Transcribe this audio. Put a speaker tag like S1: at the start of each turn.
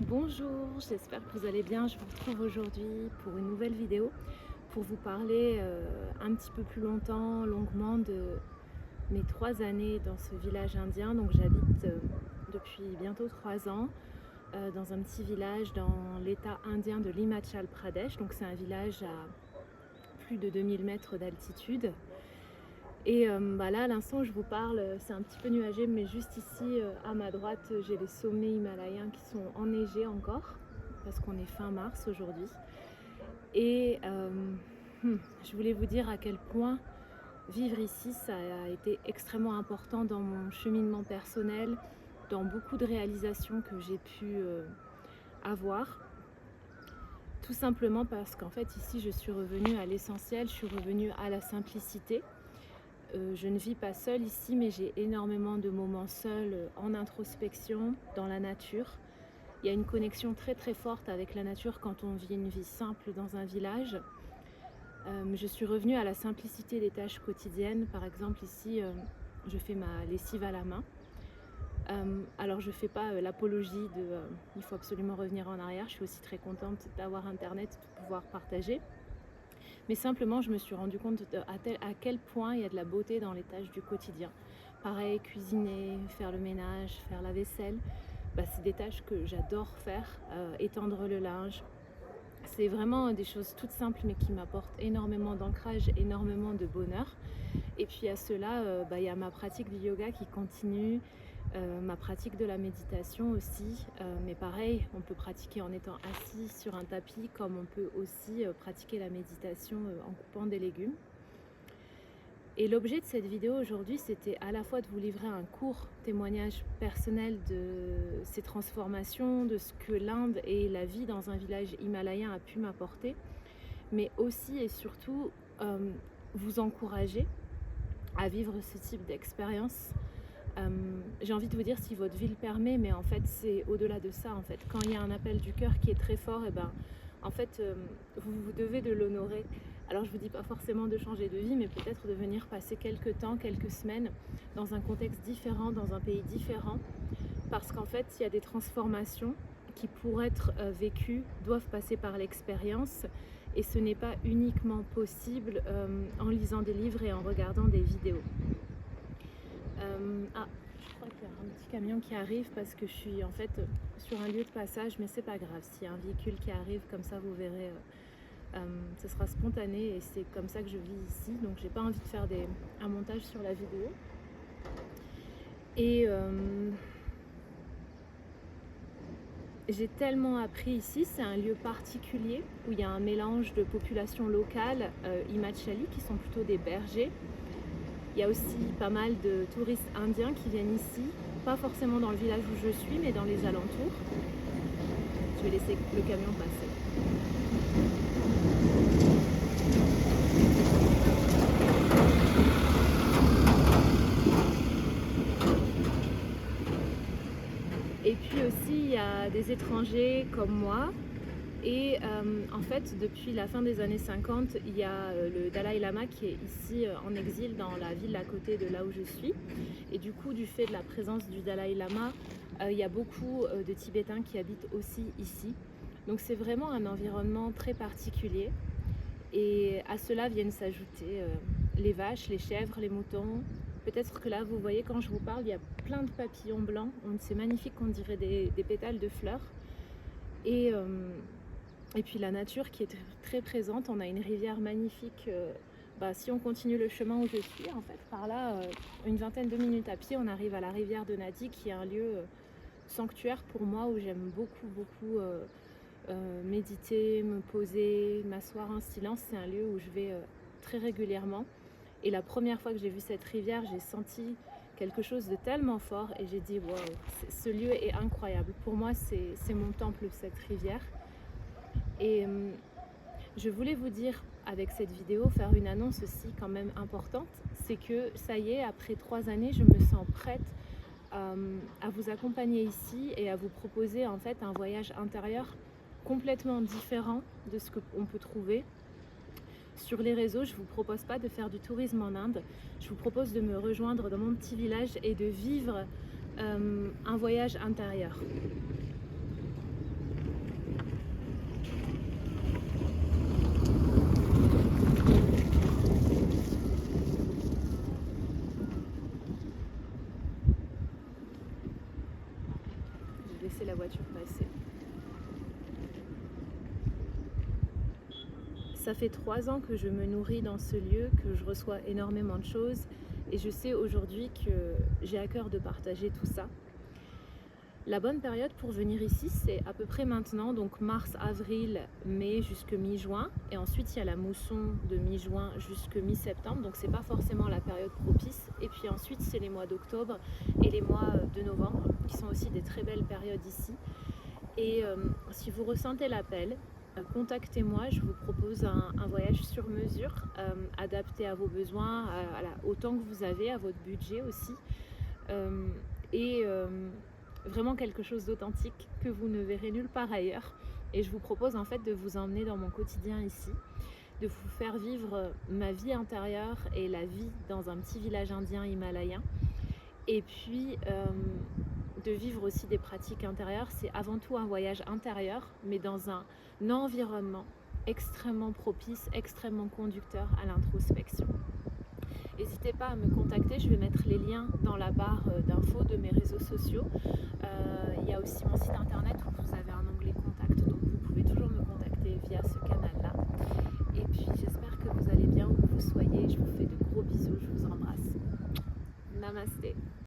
S1: Bonjour, j'espère que vous allez bien. Je vous retrouve aujourd'hui pour une nouvelle vidéo pour vous parler un petit peu plus longuement de mes 3 années dans ce village indien. Donc j'habite depuis bientôt 3 ans dans un petit village dans l'état indien de l'Himachal Pradesh. Donc c'est un village à plus de 2000 mètres d'altitude. Et là, à l'instant où je vous parle, c'est un petit peu nuagé, mais juste ici, à ma droite, j'ai les sommets himalayens qui sont enneigés encore, parce qu'on est fin mars aujourd'hui. Et je voulais vous dire à quel point vivre ici, ça a été extrêmement important dans mon cheminement personnel, dans beaucoup de réalisations que j'ai pu avoir. Tout simplement parce qu'en fait, ici, je suis revenue à l'essentiel, je suis revenue à la simplicité. Je ne vis pas seule ici, mais j'ai énormément de moments seuls en introspection, dans la nature. Il y a une connexion très très forte avec la nature quand on vit une vie simple dans un village. Je suis revenue à la simplicité des tâches quotidiennes. Par exemple, ici, je fais ma lessive à la main. Alors, je ne fais pas l'apologie de il faut absolument revenir en arrière. Je suis aussi très contente d'avoir Internet, de pouvoir partager. Mais simplement, je me suis rendu compte à quel point il y a de la beauté dans les tâches du quotidien. Pareil, cuisiner, faire le ménage, faire la vaisselle, c'est des tâches que j'adore faire, étendre le linge. C'est vraiment des choses toutes simples mais qui m'apportent énormément d'ancrage, énormément de bonheur. Et puis à cela, il y a ma pratique du yoga qui continue, ma pratique de la méditation aussi. Mais pareil, on peut pratiquer en étant assis sur un tapis, comme on peut aussi pratiquer la méditation en coupant des légumes. Et l'objet de cette vidéo aujourd'hui, c'était à la fois de vous livrer un court témoignage personnel de ces transformations, de ce que l'Inde et la vie dans un village himalayen a pu m'apporter, mais aussi et surtout vous encourager à vivre ce type d'expérience. J'ai envie de vous dire si votre vie le permet, mais en fait c'est au-delà de ça. En fait, quand il y a un appel du cœur qui est très fort, vous devez de l'honorer. Alors je vous dis pas forcément de changer de vie, mais peut-être de venir passer quelques temps, quelques semaines dans un contexte différent, dans un pays différent, parce qu'en fait il y a des transformations qui, pour être vécues, doivent passer par l'expérience. Et ce n'est pas uniquement possible en lisant des livres et en regardant des vidéos. Je crois qu'il y a un petit camion qui arrive parce que je suis en fait sur un lieu de passage, mais c'est pas grave. S'il y a un véhicule qui arrive, comme ça vous verrez, ce sera spontané et c'est comme ça que je vis ici. Donc j'ai pas envie de faire un montage sur la vidéo. Et j'ai tellement appris ici. C'est un lieu particulier où il y a un mélange de populations locales himachali qui sont plutôt des bergers. Il y a aussi pas mal de touristes indiens qui viennent ici, pas forcément dans le village où je suis, mais dans les alentours. Je vais laisser le camion passer. Et puis aussi, il y a des étrangers comme moi. Et en fait, depuis la fin des années 50, il y a le Dalai Lama qui est ici en exil dans la ville à côté de là où je suis. Et du coup, du fait de la présence du Dalai Lama, il y a beaucoup de Tibétains qui habitent aussi ici. Donc c'est vraiment un environnement très particulier. Et à cela viennent s'ajouter les vaches, les chèvres, les moutons. Peut-être que là, vous voyez, quand je vous parle, il y a plein de papillons blancs. C'est magnifique, on dirait des pétales de fleurs. Et puis la nature qui est très présente. On a une rivière magnifique. Si on continue le chemin où je suis, en fait, par là, une vingtaine de minutes à pied, on arrive à la rivière de Nadi, qui est un lieu sanctuaire pour moi, où j'aime beaucoup méditer, me poser, m'asseoir en silence. C'est un lieu où je vais très régulièrement. Et la première fois que j'ai vu cette rivière, j'ai senti quelque chose de tellement fort et j'ai dit waouh, ce lieu est incroyable. Pour moi, c'est mon temple, cette rivière. Et je voulais vous dire avec cette vidéo, faire une annonce aussi quand même importante, c'est que ça y est, après 3 années, je me sens prête à vous accompagner ici et à vous proposer en fait un voyage intérieur complètement différent de ce qu'on peut trouver sur les réseaux. Je ne vous propose pas de faire du tourisme en Inde, je vous propose de me rejoindre dans mon petit village et de vivre un voyage intérieur. vous laisser la voiture passer. Ça fait 3 ans que je me nourris dans ce lieu, que je reçois énormément de choses et je sais aujourd'hui que j'ai à cœur de partager tout ça. La bonne période pour venir ici, c'est à peu près maintenant, donc mars, avril, mai jusque mi-juin. Et ensuite, il y a la mousson de mi-juin jusque mi-septembre, donc c'est pas forcément la période propice. Et puis ensuite, c'est les mois d'octobre et les mois de novembre, qui sont aussi des très belles périodes ici. Et si vous ressentez l'appel, contactez-moi, je vous propose un voyage sur mesure, adapté à vos besoins, au temps que vous avez, à votre budget aussi. Vraiment quelque chose d'authentique que vous ne verrez nulle part ailleurs. Et je vous propose en fait de vous emmener dans mon quotidien ici, de vous faire vivre ma vie intérieure et la vie dans un petit village indien himalayen. Et puis de vivre aussi des pratiques intérieures. C'est avant tout un voyage intérieur, mais dans un environnement extrêmement propice, extrêmement conducteur à l'introspection. N'hésitez pas à me contacter, je vais mettre les liens dans la barre d'infos de mes réseaux sociaux. Il y a aussi mon site internet où vous avez un onglet contact, donc vous pouvez toujours me contacter via ce canal-là. Et puis j'espère que vous allez bien où que vous soyez, je vous fais de gros bisous, je vous embrasse. Namasté.